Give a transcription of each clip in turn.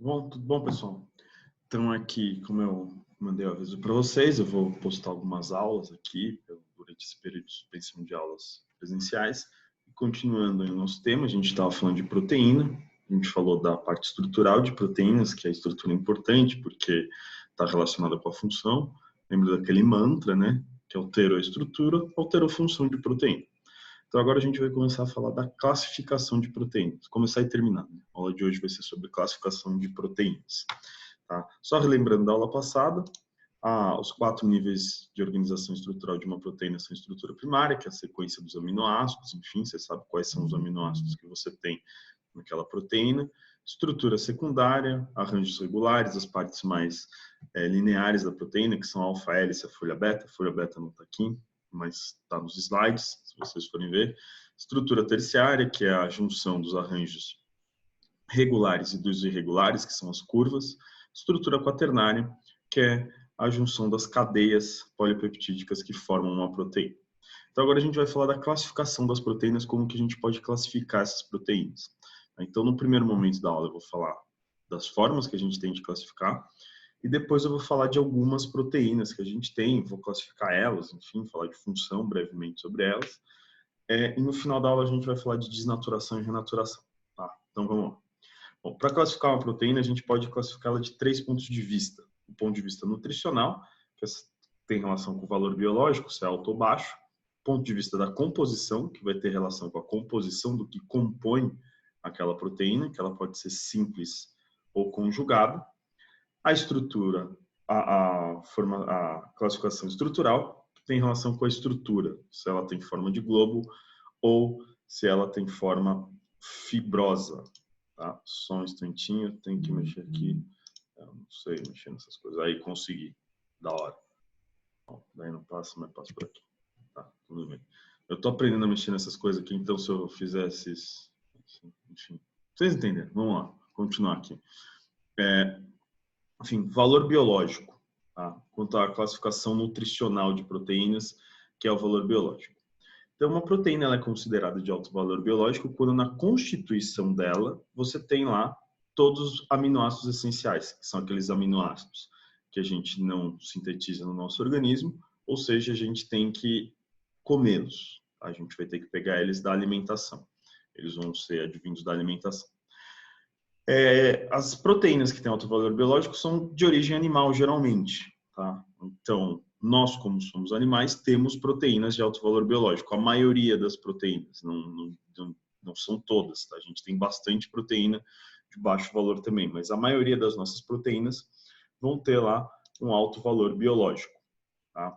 Bom, tudo bom, pessoal? Então, aqui, como eu mandei o aviso para vocês, eu vou postar algumas aulas aqui durante esse período de suspensão de aulas presenciais. E continuando aí o nosso tema, a gente estava falando de proteína, a gente falou da parte estrutural de proteínas, que é a estrutura importante, porque está relacionada com a função. Lembra daquele mantra, né? Que alterou a estrutura, alterou a função de proteína. Então, agora a gente vai começar a falar da classificação de proteínas. Começar e terminar, né? A aula de hoje vai ser sobre classificação de proteínas. Tá? Só relembrando da aula passada, os 4 níveis de organização estrutural de uma proteína são a estrutura primária, que é a sequência dos aminoácidos, enfim, você sabe quais são os aminoácidos que você tem naquela proteína. Estrutura secundária, arranjos regulares, as partes mais lineares da proteína, que são a alfa-hélice e a folha beta. A folha beta não está aqui, mas está nos slides, se vocês forem ver. Estrutura terciária, que é a junção dos arranjos regulares e dos irregulares, que são as curvas. Estrutura quaternária, que é a junção das cadeias polipeptídicas que formam uma proteína. Então, agora a gente vai falar da classificação das proteínas, como que a gente pode classificar essas proteínas. Então, no primeiro momento da aula, eu vou falar das formas que a gente tem de classificar, e depois eu vou falar de algumas proteínas que a gente tem, vou classificar elas, enfim, falar de função brevemente sobre elas. E no final da aula a gente vai falar de desnaturação e renaturação. Tá? Então, vamos lá. Bom, para classificar uma proteína, a gente pode classificá-la de 3 pontos de vista. O ponto de vista nutricional, que tem relação com o valor biológico, se é alto ou baixo. Ponto de vista da composição, que vai ter relação com a composição do que compõe aquela proteína, que ela pode ser simples ou conjugada. A estrutura, a classificação estrutural, tem relação com a estrutura, se ela tem forma de globo ou se ela tem forma fibrosa. Tá? Só um instantinho, tenho que mexer aqui. Eu não sei mexer nessas coisas. Aí, consegui. Da hora. Bom, daí não passa, mas passa por aqui. Tá, tudo bem. Eu tô aprendendo a mexer nessas coisas aqui, então se eu fizesse isso... Enfim, vocês entenderam. Vamos lá, continuar aqui. Enfim, valor biológico. Tá? Quanto à classificação nutricional de proteínas, que é o valor biológico. Então, uma proteína ela é considerada de alto valor biológico quando na constituição dela você tem lá todos os aminoácidos essenciais, que são aqueles aminoácidos que a gente não sintetiza no nosso organismo, ou seja, a gente tem que comê-los. A gente vai ter que pegar eles da alimentação. Eles vão ser advindos da alimentação. As proteínas que têm alto valor biológico são de origem animal, geralmente. Tá? Então, nós, como somos animais, temos proteínas de alto valor biológico. A maioria das proteínas, não são todas. Tá? A gente tem bastante proteína de baixo valor também, mas a maioria das nossas proteínas vão ter lá um alto valor biológico. Tá?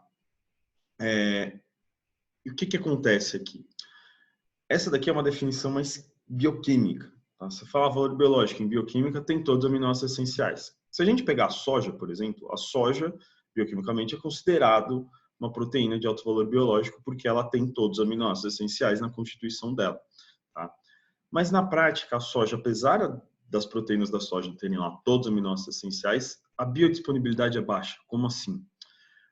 E o que acontece aqui? Essa daqui é uma definição mais bioquímica. Tá? Você fala valor biológico em bioquímica, tem todos os aminoácidos essenciais. Se a gente pegar a soja, por exemplo, a soja, bioquimicamente, é considerado uma proteína de alto valor biológico porque ela tem todos os aminoácidos essenciais na constituição dela. Tá? Mas, na prática, a soja, apesar das proteínas da soja terem lá todos os aminoácidos essenciais, a biodisponibilidade é baixa. Como assim?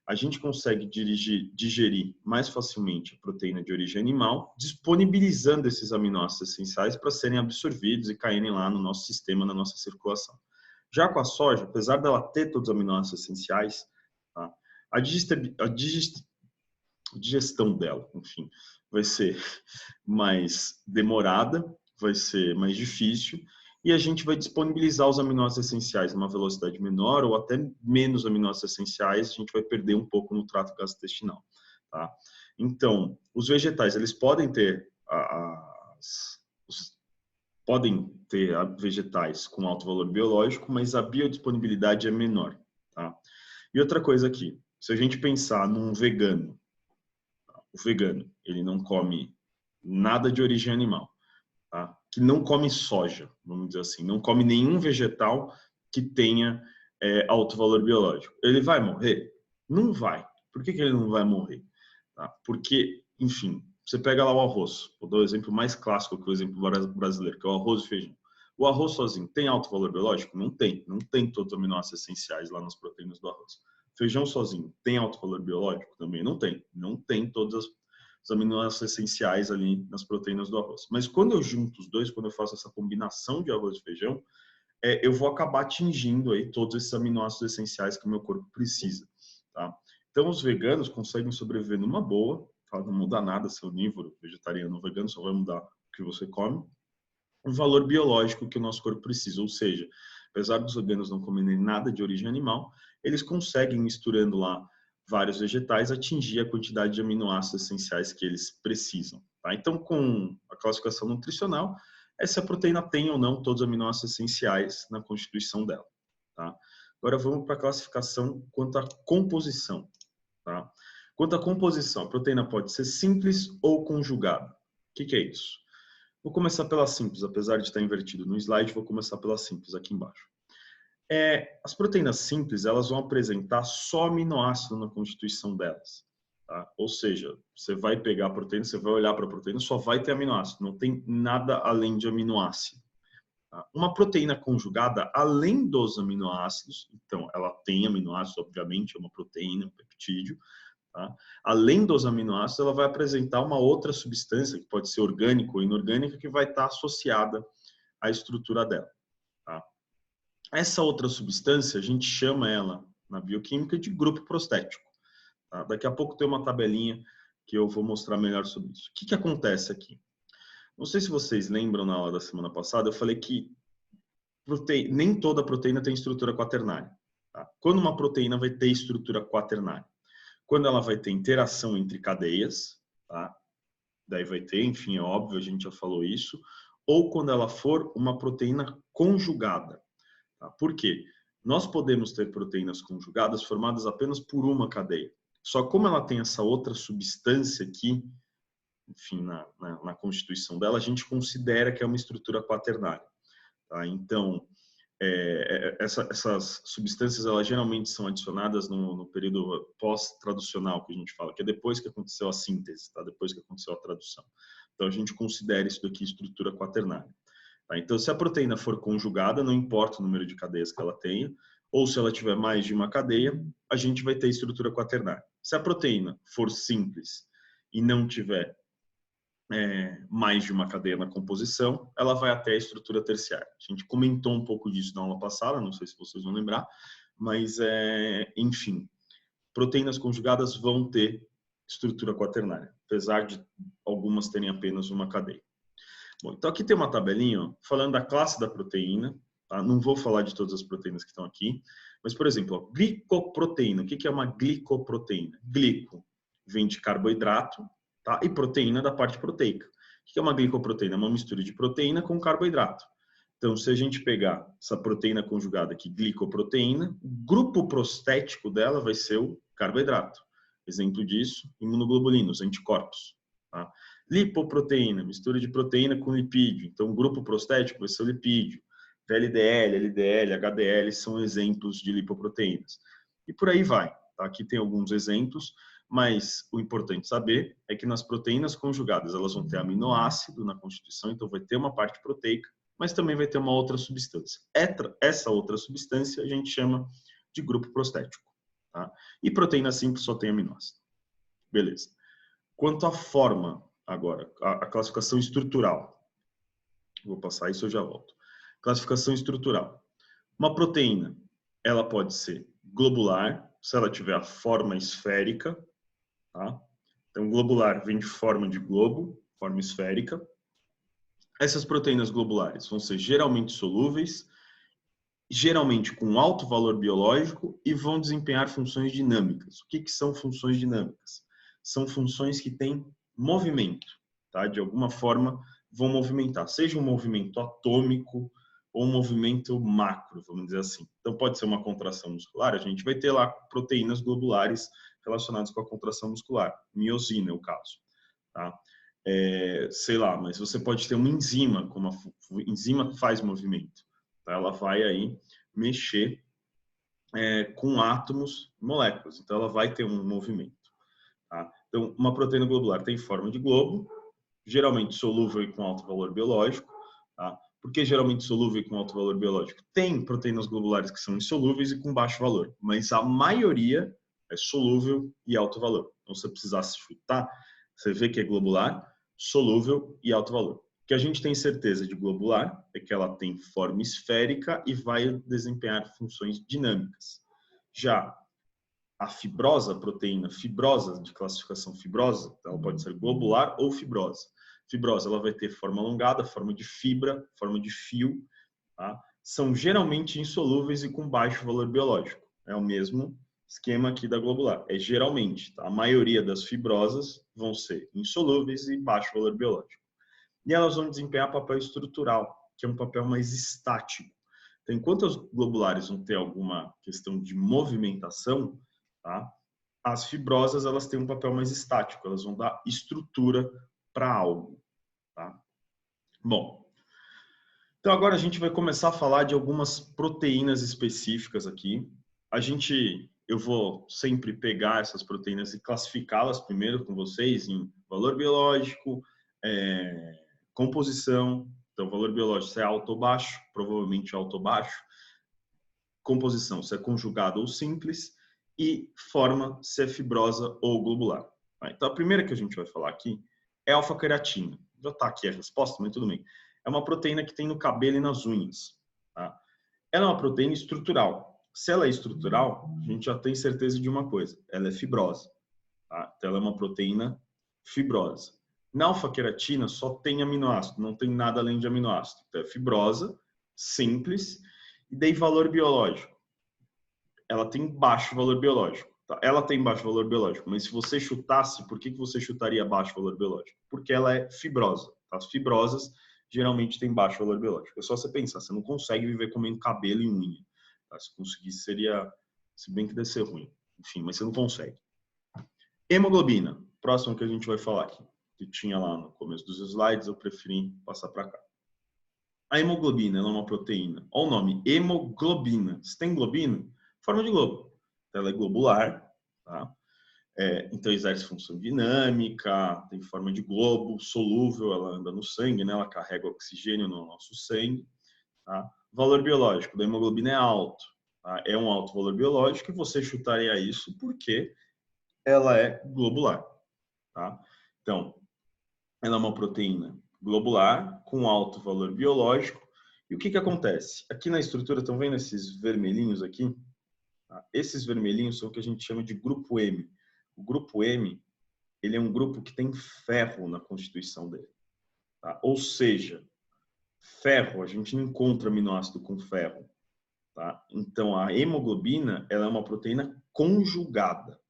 A gente consegue digerir mais facilmente a proteína de origem animal, disponibilizando esses aminoácidos essenciais para serem absorvidos e caírem lá no nosso sistema, na nossa circulação. Já com a soja, apesar dela ter todos os aminoácidos essenciais, tá, a digestão dela, enfim, vai ser mais demorada, vai ser mais difícil, e a gente vai disponibilizar os aminoácidos essenciais numa velocidade menor ou até menos aminoácidos essenciais, a gente vai perder um pouco no trato gastrointestinal. Tá? Então, os vegetais, eles podem ter vegetais com alto valor biológico, mas a biodisponibilidade é menor. Tá? E outra coisa aqui, se a gente pensar num vegano, o vegano, ele não come nada de origem animal. Tá? Que não come soja, vamos dizer assim, não come nenhum vegetal que tenha alto valor biológico. Ele vai morrer? Não vai. Por que ele não vai morrer? Tá? Porque, enfim, você pega lá o arroz, vou dar o exemplo mais clássico que o exemplo brasileiro, que é o arroz e feijão. O arroz sozinho tem alto valor biológico? Não tem. Não tem todos os aminoácidos essenciais lá nas proteínas do arroz. Feijão sozinho tem alto valor biológico? Também não tem. Não tem todas os aminoácidos essenciais ali nas proteínas do arroz. Mas quando eu junto os dois, quando eu faço essa combinação de arroz e feijão, eu vou acabar atingindo aí todos esses aminoácidos essenciais que o meu corpo precisa, tá? Então, os veganos conseguem sobreviver numa boa, tá? Não muda nada se é onívoro, vegetariano ou vegano, só vai mudar o que você come. O valor biológico que o nosso corpo precisa, ou seja, apesar dos veganos não comerem nada de origem animal, eles conseguem, misturando lá vários vegetais, atingir a quantidade de aminoácidos essenciais que eles precisam, tá? Então, com a classificação nutricional, é se a proteína tem ou não todos os aminoácidos essenciais na constituição dela, tá? Agora vamos para a classificação quanto à composição, tá? Quanto à composição, a proteína pode ser simples ou conjugada. O que é isso? Vou começar pela simples, apesar de estar invertido no slide, vou começar pela simples aqui embaixo. As proteínas simples, elas vão apresentar só aminoácido na constituição delas, tá? Ou seja, você vai pegar a proteína, você vai olhar para a proteína, só vai ter aminoácido, não tem nada além de aminoácido. Tá? Uma proteína conjugada, além dos aminoácidos, então ela tem aminoácidos, obviamente, é uma proteína, um peptídeo, tá? Além dos aminoácidos, ela vai apresentar uma outra substância, que pode ser orgânica ou inorgânica, que vai estar associada à estrutura dela, tá? Essa outra substância, a gente chama ela, na bioquímica, de grupo prostético, tá? Daqui a pouco tem uma tabelinha que eu vou mostrar melhor sobre isso. O que acontece aqui? Não sei se vocês lembram, na aula da semana passada, eu falei que nem toda proteína tem estrutura quaternária, tá? Quando uma proteína vai ter estrutura quaternária? Quando ela vai ter interação entre cadeias, tá? Daí vai ter, enfim, é óbvio, a gente já falou isso, ou quando ela for uma proteína conjugada. Tá? Por quê? Nós podemos ter proteínas conjugadas formadas apenas por uma cadeia. Só como ela tem essa outra substância aqui, enfim, na constituição dela, a gente considera que é uma estrutura quaternária. Tá? Então, essas substâncias, elas geralmente são adicionadas no período pós-traducional, que a gente fala, que é depois que aconteceu a síntese, tá? Depois que aconteceu a tradução. Então, a gente considera isso daqui estrutura quaternária. Tá? Então, se a proteína for conjugada, não importa o número de cadeias que ela tenha, ou se ela tiver mais de uma cadeia, a gente vai ter estrutura quaternária. Se a proteína for simples e não tiver mais de uma cadeia na composição, ela vai até a estrutura terciária. A gente comentou um pouco disso na aula passada, não sei se vocês vão lembrar, mas, enfim, proteínas conjugadas vão ter estrutura quaternária, apesar de algumas terem apenas uma cadeia. Bom, então aqui tem uma tabelinha, ó, falando da classe da proteína, tá? Não vou falar de todas as proteínas que estão aqui, mas, por exemplo, ó, glicoproteína. O que é uma glicoproteína? Glico vem de carboidrato, tá? E proteína da parte proteica. O que é uma glicoproteína? É uma mistura de proteína com carboidrato. Então, se a gente pegar essa proteína conjugada aqui, glicoproteína, o grupo prostético dela vai ser o carboidrato. Exemplo disso, imunoglobulinos, anticorpos. Tá? Lipoproteína, mistura de proteína com lipídio. Então, o grupo prostético vai ser o lipídio. VLDL, LDL, HDL são exemplos de lipoproteínas. E por aí vai. Tá? Aqui tem alguns exemplos, mas o importante saber é que nas proteínas conjugadas elas vão ter aminoácido na constituição, então vai ter uma parte proteica, mas também vai ter uma outra substância. Essa outra substância a gente chama de grupo prostético. Tá? E proteína simples só tem aminoácido. Beleza. Quanto à forma, agora, a classificação estrutural. Vou passar isso, eu já volto. Classificação estrutural. Uma proteína, ela pode ser globular, se ela tiver a forma esférica, tá? Então, globular vem de forma de globo, forma esférica. Essas proteínas globulares vão ser geralmente solúveis, geralmente com alto valor biológico e vão desempenhar funções dinâmicas. O que são funções dinâmicas? São funções que têm movimento, tá? De alguma forma vão movimentar, seja um movimento atômico ou um movimento macro, vamos dizer assim. Então pode ser uma contração muscular, a gente vai ter lá proteínas globulares relacionadas com a contração muscular, miosina é o caso, tá? Sei lá, mas você pode ter uma enzima, como a enzima faz movimento, tá? Ela vai aí mexer com átomos e moléculas, então ela vai ter um movimento. Tá? Então, uma proteína globular tem forma de globo, geralmente solúvel e com alto valor biológico. Tá? Por que geralmente solúvel e com alto valor biológico? Tem proteínas globulares que são insolúveis e com baixo valor, mas a maioria é solúvel e alto valor. Então, se você precisasse chutar, você vê que é globular, solúvel e alto valor. que a gente tem certeza de globular é que ela tem forma esférica e vai desempenhar funções dinâmicas. Já a fibrosa, a proteína fibrosa, de classificação fibrosa, ela pode ser globular ou fibrosa. Fibrosa, ela vai ter forma alongada, forma de fibra, forma de fio, tá? São geralmente insolúveis e com baixo valor biológico. É o mesmo esquema aqui da globular. É geralmente, tá? A maioria das fibrosas vão ser insolúveis e baixo valor biológico. E elas vão desempenhar papel estrutural, que é um papel mais estático. Então, enquanto as globulares vão ter alguma questão de movimentação, tá? As fibrosas elas têm um papel mais estático, elas vão dar estrutura para algo. Tá? Bom, então agora a gente vai começar a falar de algumas proteínas específicas aqui. Eu vou sempre pegar essas proteínas e classificá-las primeiro com vocês em valor biológico, composição. Então, valor biológico, se é alto ou baixo, provavelmente alto ou baixo. Composição, se é conjugado ou simples. E forma, se é fibrosa ou globular. Então, a primeira que a gente vai falar aqui é a alfa-queratina. Já está aqui a resposta, mas tudo bem. É uma proteína que tem no cabelo e nas unhas. Tá? Ela é uma proteína estrutural. Se ela é estrutural, a gente já tem certeza de uma coisa. Ela é fibrosa. Tá? Então, ela é uma proteína fibrosa. Na alfa-queratina só tem aminoácido, não tem nada além de aminoácido. Então, é fibrosa, simples, e daí valor biológico. Ela tem baixo valor biológico. Tá? Ela tem baixo valor biológico, mas se você chutasse, por que você chutaria baixo valor biológico? Porque ela é fibrosa. Tá? As fibrosas geralmente têm baixo valor biológico. É só você pensar, você não consegue viver comendo cabelo e unha. Tá? Se conseguisse, seria, se bem que deve ser ruim. Enfim, mas você não consegue. Hemoglobina, próximo que a gente vai falar aqui, que tinha lá no começo dos slides, eu preferi passar para cá. A hemoglobina ela é uma proteína. Olha o nome, hemoglobina. Se tem globina, forma de globo. Ela é globular, tá? Então exerce função dinâmica, tem forma de globo, solúvel, ela anda no sangue, né? Ela carrega oxigênio no nosso sangue. Tá? Valor biológico da hemoglobina é alto. Tá? É um alto valor biológico e você chutaria isso porque ela é globular. Tá? Então, ela é uma proteína globular com alto valor biológico. E o que acontece? Aqui na estrutura, estão vendo esses vermelhinhos aqui? Tá? Esses vermelhinhos são o que a gente chama de grupo M. O grupo M, ele é um grupo que tem ferro na constituição dele. Tá? Ou seja, ferro, a gente não encontra aminoácido com ferro. Tá? Então, a hemoglobina ela é uma proteína conjugada.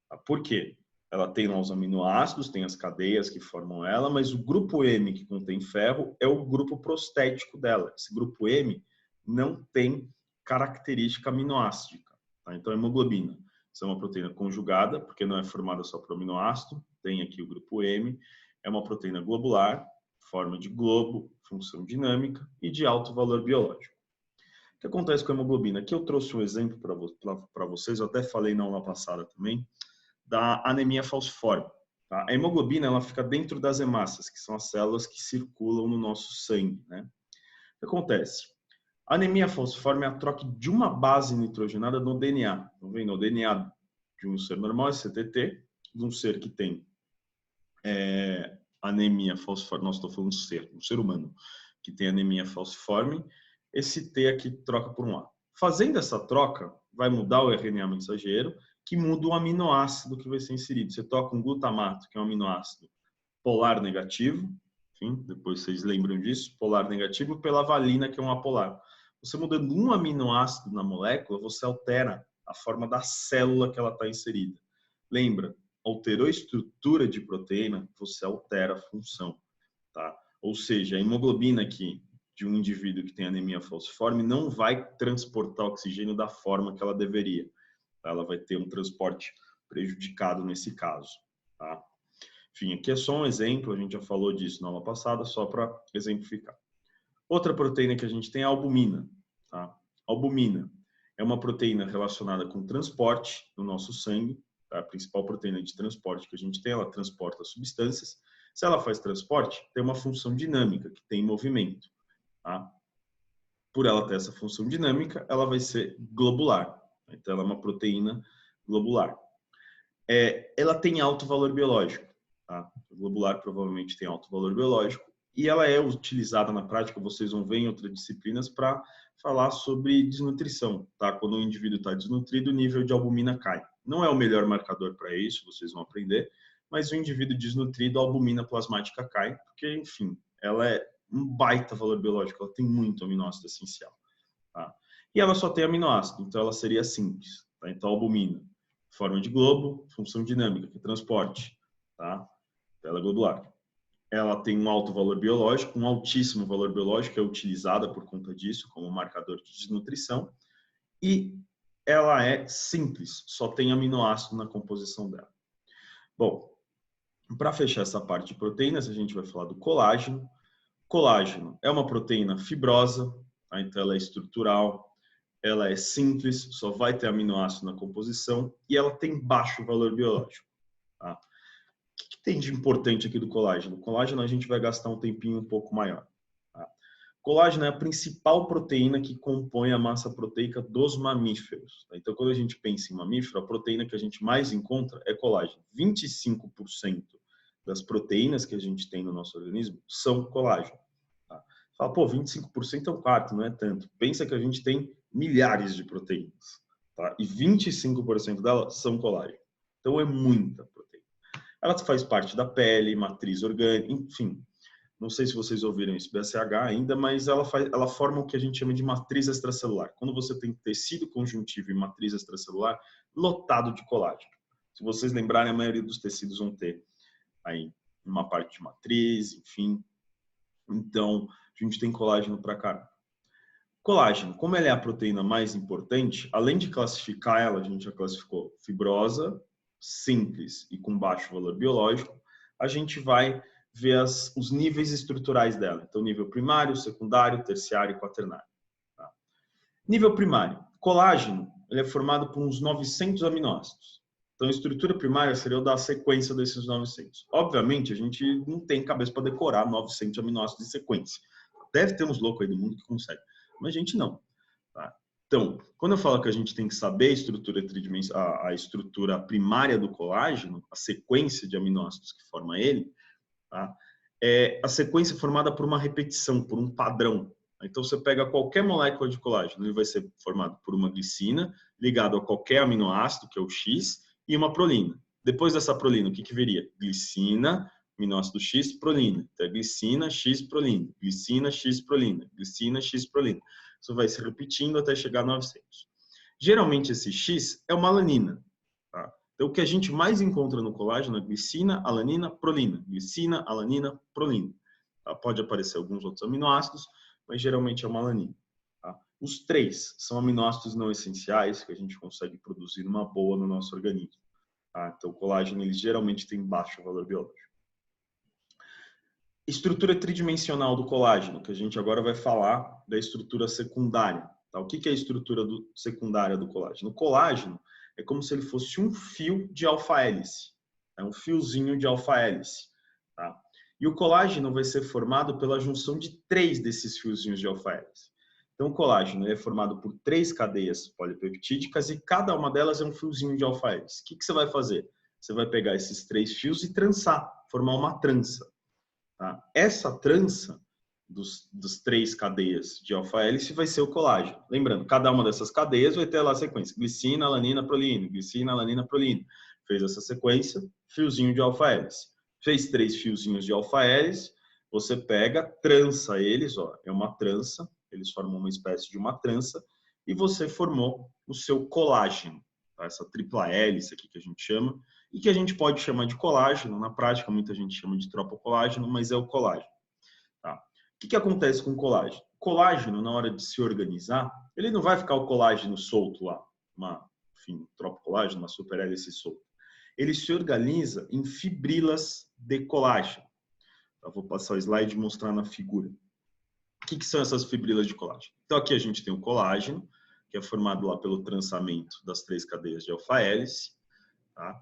Tá? Por quê? Ela tem lá os aminoácidos, tem as cadeias que formam ela, mas o grupo M que contém ferro é o grupo prostético dela. Esse grupo M não tem característica aminoácidica. Tá? Então, a hemoglobina, isso é uma proteína conjugada, porque não é formada só por aminoácido, tem aqui o grupo M, é uma proteína globular, forma de globo, função dinâmica e de alto valor biológico. O que acontece com a hemoglobina? Aqui eu trouxe um exemplo para vocês, eu até falei na aula passada também, da anemia falciforme. Tá? A hemoglobina ela fica dentro das hemácias, que são as células que circulam no nosso sangue. Né? O que acontece? A anemia falciforme é a troca de uma base nitrogenada no DNA. Estão vendo? O DNA de um ser normal é CTT, de um ser que tem anemia falciforme, nós estou falando um ser humano que tem anemia falciforme, esse T aqui troca por um A. Fazendo essa troca, vai mudar o RNA mensageiro, que muda o aminoácido que vai ser inserido. Você toca um glutamato, que é um aminoácido polar negativo, enfim, depois vocês lembram disso, polar negativo, pela valina, que é um apolar. Você mudando um aminoácido na molécula, você altera a forma da célula que ela está inserida. Lembra, alterou a estrutura de proteína, você altera a função. Tá? Ou seja, a hemoglobina aqui de um indivíduo que tem anemia falciforme não vai transportar oxigênio da forma que ela deveria. Ela vai ter um transporte prejudicado nesse caso. Tá? Enfim, aqui é só um exemplo, a gente já falou disso na aula passada, só para exemplificar. Outra proteína que a gente tem é a albumina. Tá? A albumina é uma proteína relacionada com transporte no nosso sangue. Tá? A principal proteína de transporte que a gente tem, ela transporta substâncias. Se ela faz transporte, tem uma função dinâmica, que tem movimento. Tá? Por ela ter essa função dinâmica, ela vai ser globular. Então, ela é uma proteína globular. Ela tem alto valor biológico. Tá? O globular provavelmente tem alto valor biológico e ela é utilizada na prática, vocês vão ver em outras disciplinas, para falar sobre desnutrição, tá? Quando o indivíduo está desnutrido, o nível de albumina cai. Não é o melhor marcador para isso, vocês vão aprender, mas o indivíduo desnutrido, a albumina plasmática cai, porque, enfim, ela é um baita valor biológico, ela tem muito aminoácido essencial, tá? E ela só tem aminoácido, então ela seria simples, tá? Então, albumina, forma de globo, função dinâmica, que é transporte, tá? Tela glandular. Ela tem um alto valor biológico, um altíssimo valor biológico, é utilizada por conta disso como marcador de desnutrição, e ela é simples, só tem aminoácido na composição dela. Bom, para fechar essa parte de proteínas, a gente vai falar do colágeno. Colágeno é uma proteína fibrosa, tá? Então ela é estrutural, ela é simples, só vai ter aminoácido na composição e ela tem baixo valor biológico, tá? O que tem de importante aqui do colágeno? O colágeno a gente vai gastar um tempinho um pouco maior, tá? Colágeno é a principal proteína que compõe a massa proteica dos mamíferos, tá? Então, quando a gente pensa em mamífero, a proteína que a gente mais encontra é colágeno. 25% das proteínas que a gente tem no nosso organismo são colágeno, tá? Fala, pô, 25% é um quarto, não é tanto. Pensa que a gente tem milhares de proteínas, tá? E 25% delas são colágeno. Então, é muita proteína. Ela faz parte da pele, matriz orgânica, enfim. Não sei se vocês ouviram isso, BSH ainda, mas ela forma o que a gente chama de matriz extracelular. Quando você tem tecido conjuntivo e matriz extracelular lotado de colágeno. Se vocês lembrarem, a maioria dos tecidos vão ter aí uma parte de matriz, enfim. Então, a gente tem colágeno para cá. Colágeno, como ela é a proteína mais importante, além de classificar ela, a gente já classificou fibrosa, simples e com baixo valor biológico, a gente vai ver os níveis estruturais dela. Então, nível primário, secundário, terciário e quaternário. Tá? Nível primário. Colágeno, ele é formado por uns 900 aminoácidos. Então, a estrutura primária seria o da sequência desses 900. Obviamente, a gente não tem cabeça para decorar 900 aminoácidos de sequência. Deve ter uns loucos aí do mundo que consegue, mas a gente não. Tá? Então, quando eu falo que a gente tem que saber a estrutura primária do colágeno, a sequência de aminoácidos que forma ele, tá? É a sequência formada por uma repetição, por um padrão. Então, você pega qualquer molécula de colágeno, ele vai ser formado por uma glicina, ligado a qualquer aminoácido, que é o X, e uma prolina. Depois dessa prolina, o que viria? Glicina, aminoácido X, prolina. Então, é glicina, X, prolina. Glicina, X, prolina. Glicina, X, prolina. Isso vai se repetindo até chegar a 900. Geralmente, esse X é uma alanina. Tá? Então, o que a gente mais encontra no colágeno é glicina, alanina, prolina. Glicina, alanina, prolina. Tá? Pode aparecer alguns outros aminoácidos, mas geralmente é uma alanina. Tá? Os três são aminoácidos não essenciais que a gente consegue produzir numa boa no nosso organismo. Tá? Então, o colágeno ele geralmente tem baixo valor biológico. Estrutura tridimensional do colágeno, que a gente agora vai falar da estrutura secundária. Tá? O que é a estrutura secundária do colágeno? O colágeno é como se ele fosse um fio de alfa-hélice. É um fiozinho de alfa-hélice. Tá? E o colágeno vai ser formado pela junção de 3 desses fiozinhos de alfa-hélice. Então, o colágeno é formado por 3 cadeias polipeptídicas e cada uma delas é um fiozinho de alfa-hélice. O que você vai fazer? Você vai pegar esses 3 fios e trançar, formar uma trança. Tá? Essa trança dos 3 cadeias de alfa-hélice vai ser o colágeno. Lembrando, cada uma dessas cadeias vai ter lá a sequência. Glicina, alanina, prolina. Glicina, alanina, prolina. Fez essa sequência, fiozinho de alfa-hélice. Fez 3 fiozinhos de alfa-hélice, você pega, trança eles, ó, é uma trança, eles formam uma espécie de uma trança, e você formou o seu colágeno. Tá? Essa tripla hélice aqui que a gente chama, e que a gente pode chamar de colágeno, na prática muita gente chama de tropocolágeno, mas é o colágeno. Tá? O que acontece com o colágeno? O colágeno, na hora de se organizar, ele não vai ficar o colágeno solto lá, enfim, tropocolágeno, uma superhélice solta. Ele se organiza em fibrilas de colágeno. Eu vou passar o slide e mostrar na figura. O que são essas fibrilas de colágeno? Então, aqui a gente tem o colágeno, que é formado lá pelo trançamento das 3 cadeias de alfa-hélice. Tá?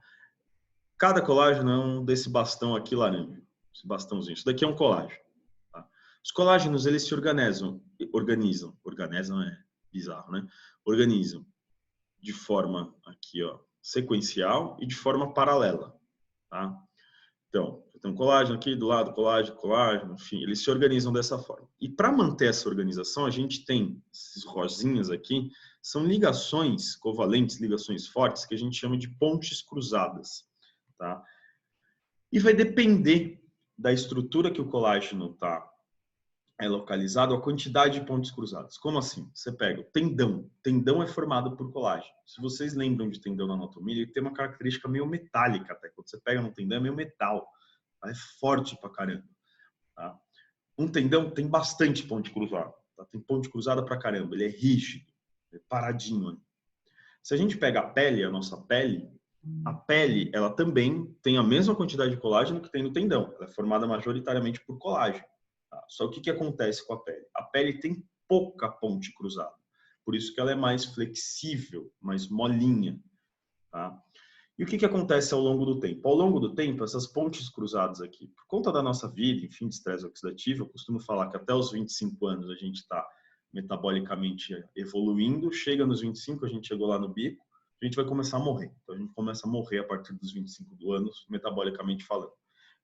Cada colágeno é um desse bastão aqui laranja, esse bastãozinho. Isso daqui é um colágeno. Tá? Os colágenos, eles se organizam é bizarro, né? Organizam de forma aqui, ó, sequencial e de forma paralela. Tá? Então, Então, colágeno aqui do lado, colágeno, enfim, eles se organizam dessa forma. E para manter essa organização, a gente tem esses rosinhas aqui, são ligações covalentes, ligações fortes, que a gente chama de pontes cruzadas, tá? E vai depender da estrutura que o colágeno é localizado, a quantidade de pontes cruzadas. Como assim? Você pega o tendão. Tendão é formado por colágeno. Se vocês lembram de tendão na anatomia, ele tem uma característica meio metálica até. Quando você pega no tendão, é meio metal. É forte pra caramba. Tá? Um tendão tem bastante ponte cruzada. Tá? Tem ponte cruzada pra caramba. Ele é rígido, é paradinho. Se a gente pega a pele, a nossa pele, a pele ela também tem a mesma quantidade de colágeno que tem no tendão. Ela é formada majoritariamente por colágeno. Tá? Só o que acontece com a pele? A pele tem pouca ponte cruzada. Por isso que ela é mais flexível, mais molinha. Tá? E o que acontece ao longo do tempo? Ao longo do tempo, essas pontes cruzadas aqui, por conta da nossa vida, enfim, de estresse oxidativo, eu costumo falar que até os 25 anos a gente está metabolicamente evoluindo, chega nos 25, a gente chegou lá no bico, a gente vai começar a morrer. Então a gente começa a morrer a partir dos 25 anos, metabolicamente falando.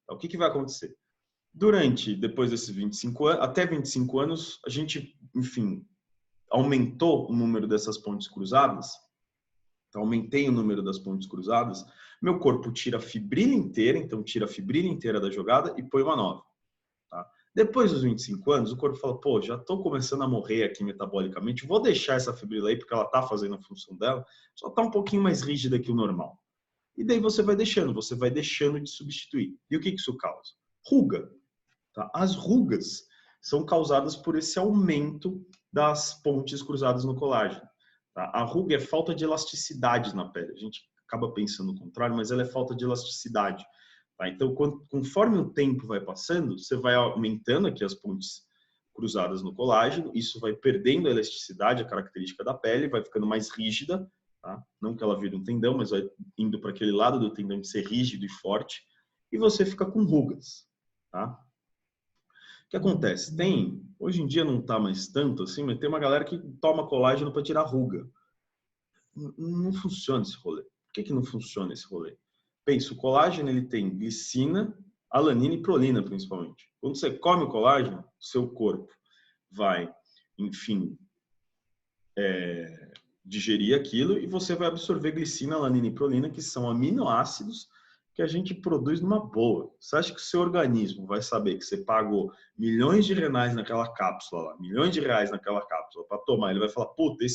Então o que vai acontecer? Depois desses 25 anos, até 25 anos, a gente, enfim, aumentou o número dessas pontes cruzadas. Então, aumentei o número das pontes cruzadas. Meu corpo tira a fibrina inteira, então tira a fibrina inteira da jogada e põe uma nova. Tá? Depois dos 25 anos, o corpo fala, pô, já estou começando a morrer aqui metabolicamente, vou deixar essa fibrina aí porque ela está fazendo a função dela, só está um pouquinho mais rígida que o normal. E daí você vai deixando de substituir. E o que isso causa? Ruga. Tá? As rugas são causadas por esse aumento das pontes cruzadas no colágeno. Tá? A ruga é falta de elasticidade na pele. A gente acaba pensando o contrário, mas ela é falta de elasticidade. Tá? Então, conforme o tempo vai passando, você vai aumentando aqui as pontes cruzadas no colágeno, isso vai perdendo a elasticidade, a característica da pele, vai ficando mais rígida, tá? Não que ela vire um tendão, mas vai indo para aquele lado do tendão de ser rígido e forte, e você fica com rugas. Tá? O que acontece? Hoje em dia não está mais tanto assim, mas tem uma galera que toma colágeno para tirar ruga. Não funciona esse rolê. Por que não funciona esse rolê? Pensa, o colágeno ele tem glicina, alanina e prolina, principalmente. Quando você come o colágeno, seu corpo vai, enfim, digerir aquilo e você vai absorver glicina, alanina e prolina, que são aminoácidos que a gente produz numa boa. Você acha que o seu organismo vai saber que você pagou milhões de reais naquela cápsula lá, milhões de reais naquela cápsula para tomar? Ele vai falar, puta,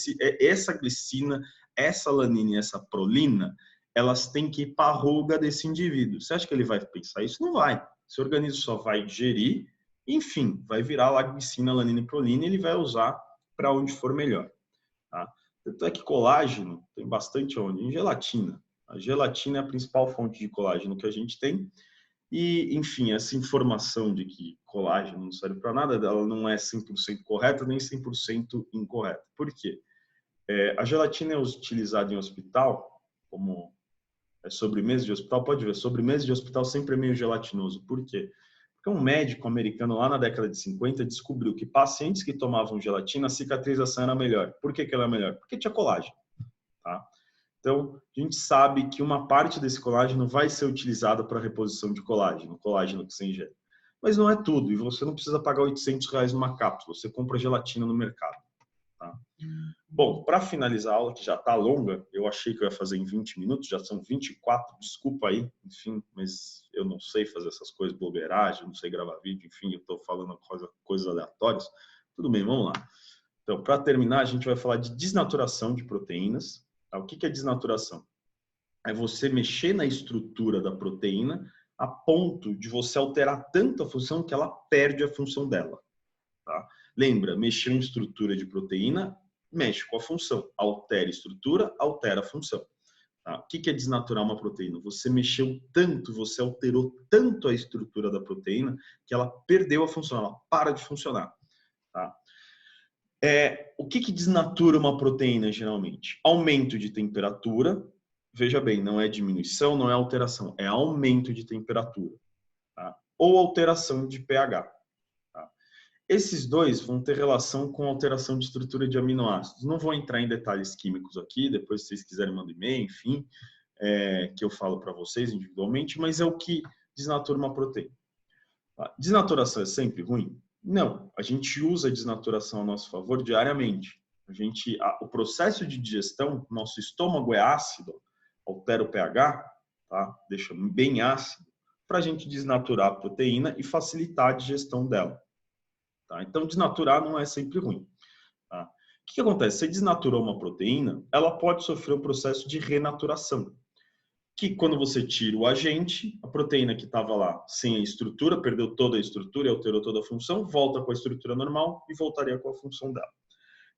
essa glicina, essa alanina e essa prolina, elas têm que ir para a ruga desse indivíduo. Você acha que ele vai pensar isso? Não vai. Seu organismo só vai digerir, enfim, vai virar lá glicina, alanina e prolina e ele vai usar para onde for melhor. Tá? Tanto é que colágeno tem bastante onde? Em gelatina. A gelatina é a principal fonte de colágeno que a gente tem. E, enfim, essa informação de que colágeno não serve para nada, ela não é 100% correta nem 100% incorreta. Por quê? A gelatina é utilizada em hospital como sobremesa de hospital. Pode ver, sobremesa de hospital sempre é meio gelatinoso. Por quê? Porque um médico americano lá na década de 50 descobriu que pacientes que tomavam gelatina, a cicatrização era melhor. Por que ela é melhor? Porque tinha colágeno. Tá? Então, a gente sabe que uma parte desse colágeno vai ser utilizada para reposição de colágeno que você ingere. Mas não é tudo, e você não precisa pagar R$800 numa cápsula, você compra gelatina no mercado. Tá? Bom, para finalizar a aula, que já está longa, eu achei que eu ia fazer em 20 minutos, já são 24, desculpa aí, enfim, mas eu não sei fazer essas coisas, blogueiragem, não sei gravar vídeo, enfim, eu estou falando coisas aleatórias. Tudo bem, vamos lá. Então, para terminar, a gente vai falar de desnaturação de proteínas. O que é desnaturação? É você mexer na estrutura da proteína a ponto de você alterar tanto a função que ela perde a função dela. Tá? Lembra, mexer em estrutura de proteína mexe com a função. Altera a estrutura, altera a função. Tá? O que é desnaturar uma proteína? Você mexeu tanto, você alterou tanto a estrutura da proteína que ela perdeu a função, ela para de funcionar. Tá? O que desnatura uma proteína, geralmente? Aumento de temperatura. Veja bem, não é diminuição, não é alteração. É aumento de temperatura. Tá? Ou alteração de pH. Tá? Esses dois vão ter relação com alteração de estrutura de aminoácidos. Não vou entrar em detalhes químicos aqui. Depois, se vocês quiserem, mandem e-mail, enfim, que eu falo para vocês individualmente. Mas é o que desnatura uma proteína. A desnaturação é sempre ruim? Não. A gente usa a desnaturação a nosso favor diariamente. O processo de digestão, nosso estômago é ácido, altera o pH, tá? Deixa bem ácido, para a gente desnaturar a proteína e facilitar a digestão dela. Tá? Então, desnaturar não é sempre ruim. Tá? O que acontece? Se desnaturou uma proteína, ela pode sofrer um processo de renaturação. Que quando você tira o agente, a proteína que estava lá sem a estrutura, perdeu toda a estrutura e alterou toda a função, volta com a estrutura normal e voltaria com a função dela.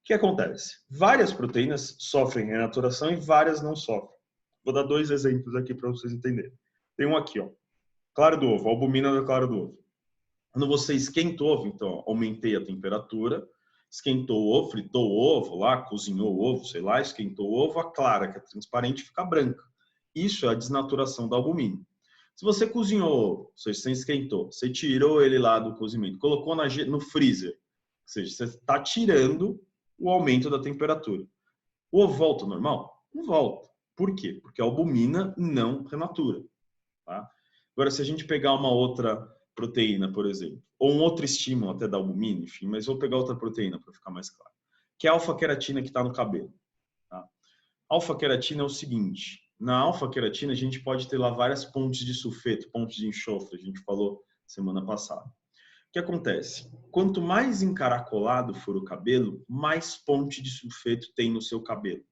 O que acontece? Várias proteínas sofrem renaturação e várias não sofrem. Vou dar 2 exemplos aqui para vocês entenderem. Tem um aqui, ó, clara do ovo, albumina da clara do ovo. Quando você esquenta o ovo, então, aumentei a temperatura, esquentou o ovo, fritou o ovo lá, cozinhou o ovo, sei lá, esquentou o ovo, a clara, que é transparente, fica branca. Isso é a desnaturação da albumina. Se você cozinhou o ovo, ou seja, você esquentou, você tirou ele lá do cozimento, colocou no freezer, ou seja, você está tirando o aumento da temperatura. O ovo volta ao normal? Não volta. Por quê? Porque a albumina não renatura. Tá? Agora, se a gente pegar uma outra proteína, por exemplo, ou um outro estímulo até da albumina, enfim, mas vou pegar outra proteína para ficar mais claro, que é a alfa-queratina que está no cabelo. Tá? Alfa-queratina é o seguinte, na alfa-queratina a gente pode ter lá várias pontes de sulfeto, pontes de enxofre, a gente falou semana passada. O que acontece? Quanto mais encaracolado for o cabelo, mais ponte de sulfeto tem no seu cabelo.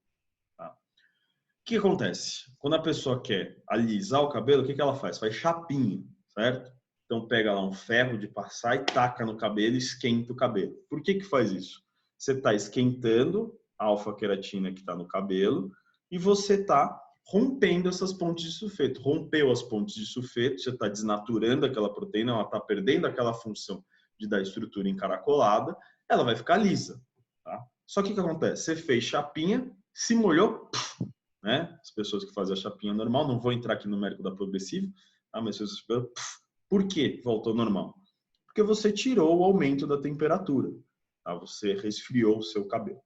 Tá? O que acontece? Quando a pessoa quer alisar o cabelo, o que ela faz? Faz chapinha, certo? Então pega lá um ferro de passar e taca no cabelo e esquenta o cabelo. Por que faz isso? Você está esquentando a alfa-queratina que está no cabelo e você está rompendo essas pontes de sulfeto. Rompeu as pontes de sulfeto, você está desnaturando aquela proteína, ela está perdendo aquela função de dar estrutura encaracolada, ela vai ficar lisa. Tá? Só que o que acontece? Você fez chapinha, se molhou, né? As pessoas que fazem a chapinha normal, não vou entrar aqui no numérico da progressiva, tá? Mas vocês por que voltou ao normal? Porque você tirou o aumento da temperatura. Tá? Você resfriou o seu cabelo.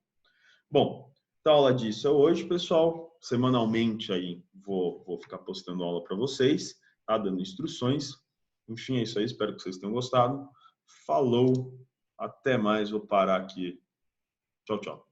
Bom, a aula disso é hoje, pessoal. Semanalmente aí vou ficar postando aula para vocês, tá? Dando instruções. Enfim, é isso aí. Espero que vocês tenham gostado. Falou. Até mais. Vou parar aqui. Tchau, tchau.